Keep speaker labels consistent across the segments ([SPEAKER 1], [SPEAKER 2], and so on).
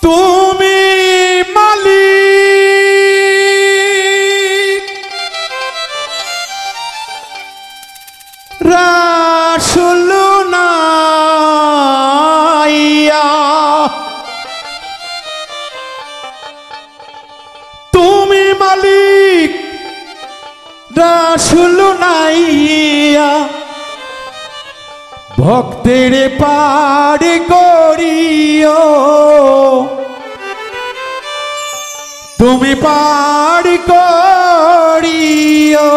[SPEAKER 1] তুমি মালিক রাসূল নাইয়া, তুমি মালিক রাসূল নাইয়া, ভক্তের পার করিও, তুমি পার করিও।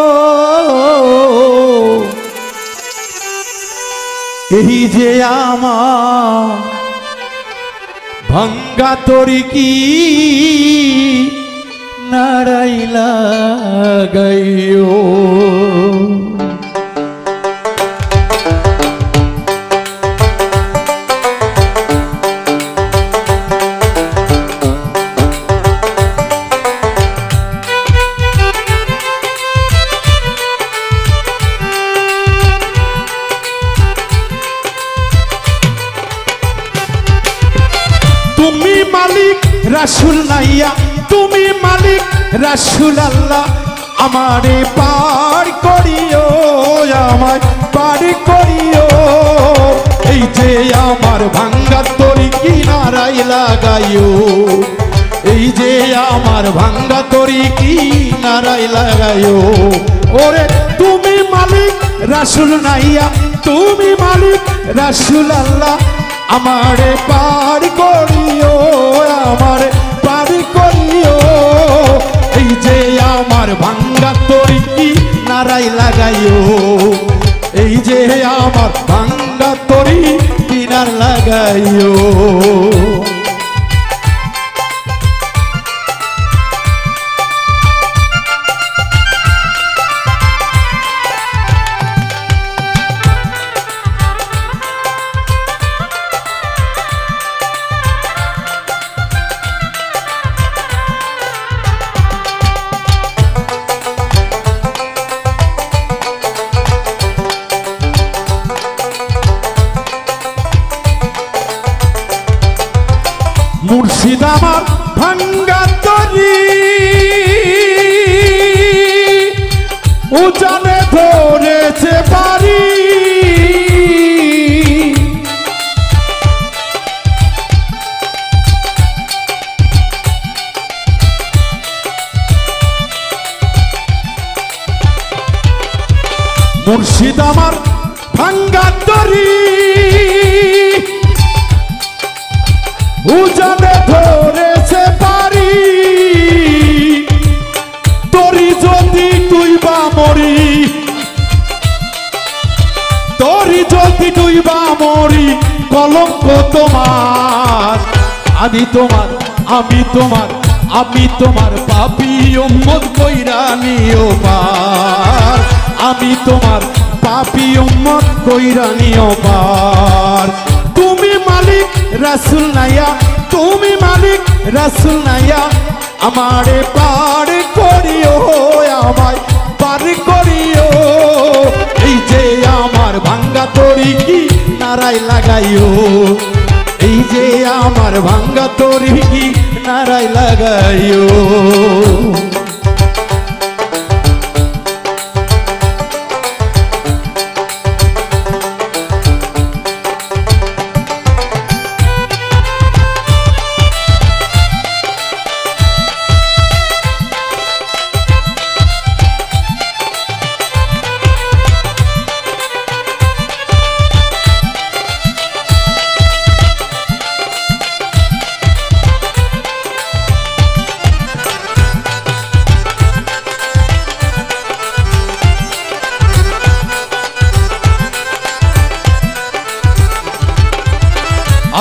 [SPEAKER 1] এই যে আমার ভাঙ্গা তরি কি নাড়াই লাগাইও। তুমি মালিক রাসূল নাইয়া, তুমি মালিক রাসূল আল্লাহ, আমারে পার করিও, আমায় পার করিও। এই যে আমার ভাঙ্গা তরি কিনারাই লাগাইও, এই যে আমার ভাঙ্গা তরি কিনারাই লাগাইও। ওরে তুমি মালিক রাসূল নাইয়া, তুমি মালিক রাসূল আল্লাহ, আমারে পার করিও, আমারে পার করিও। এই যে আমার ভাঙ্গা তরি কিনারাই লাগাইও, এই যে আমার ভাঙ্গা তরি কিনার লাগাইও। মুর্শিদ আমার ভাঙ্গা তরি উজানে ধরেছে পারি, মুর্শিদ আমার ভাঙ্গা তরি উজানে ধরেছে পারি। তরি যদি তুইবা মরি, তরি যদি তুইবা মরি, কলঙ্ক তোমার, আমি তোমার, আমি তোমার, আমি তোমার পাপী উম্মত কইরা নিও পার, আমি তোমার পাপী উম্মত কইরা নিও পার। তুমি মালিক রাসূল নাইয়া, তুমি মালিক রাসূল নাইয়া, আমারে পার করিও, আমায় পার করিও। এই যে আমার ভাঙ্গা তরি কিনারাই লাগাইও, এই যে আমার ভাঙ্গা তরি কিনারাই লাগাইও।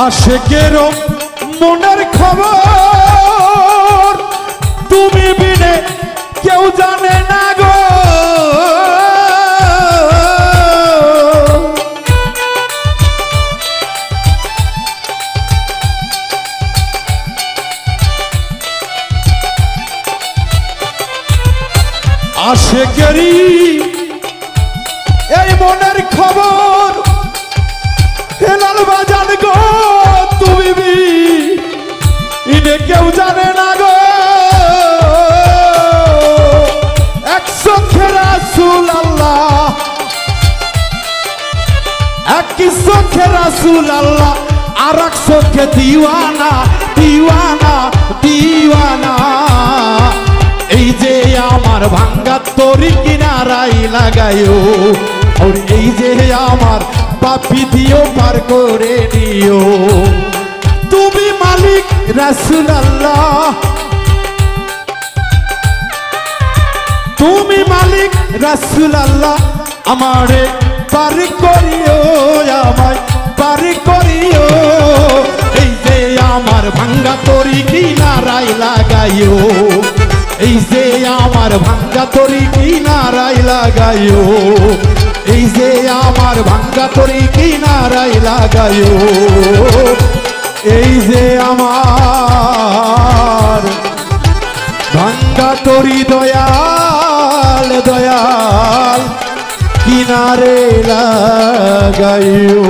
[SPEAKER 1] আশেকেরও মনের খবর তুমি বিনে কেউ জানে না গো, আশেকেরই এই মনের খবর হেলাল বাজান গো, তুমি রসুল আল্লাহ আর এক চোখে দিওয়ানা দিওয়ানা দিওয়ানা এই যে আমার ভাঙ্গা তরি কিনারাই লাগায়ো আর এই যে আমার পাপি দিও পার করে নিও তুমি মালিক রসুল আল্লাহ তুমি মালিক রসুল আল্লাহ আমারে পার করিও আমায় পার করিও এই যে আমার ভাঙ্গা তরি কিনারাই লাগাইও এই যে আমার ভাঙ্গা তরি কিনারাই লাগাইও এই যে আমার ভাঙ্গা তরি কিনারাই লাগাইও এই যে আমার ভাঙ্গা তরি দয়াল দয়াল কিনারে লাগাইও